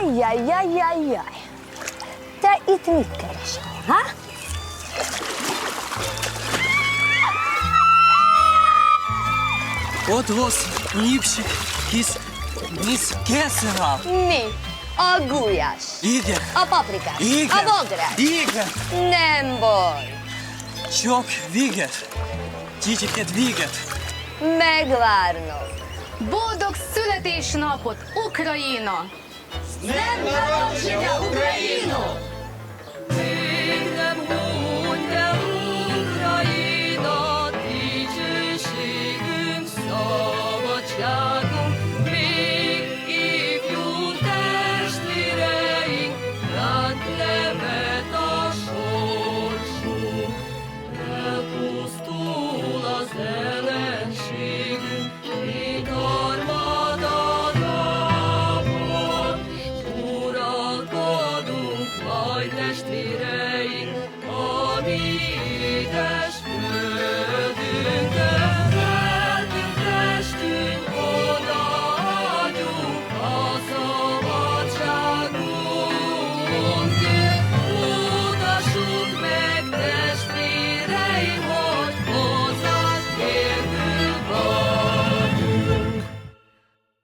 Ajjajjajjajjaj. Te itt mit keresel, ha? От ось ліпший із міс Кесера. Mi? A gulyás. Igen, A paprikás. igen, A bográs. igen. Nem baj. Csak véget. Kicsiket véget. Megvárnom. Boldog születésnapot, Ukrajina! З днем народження, Україно!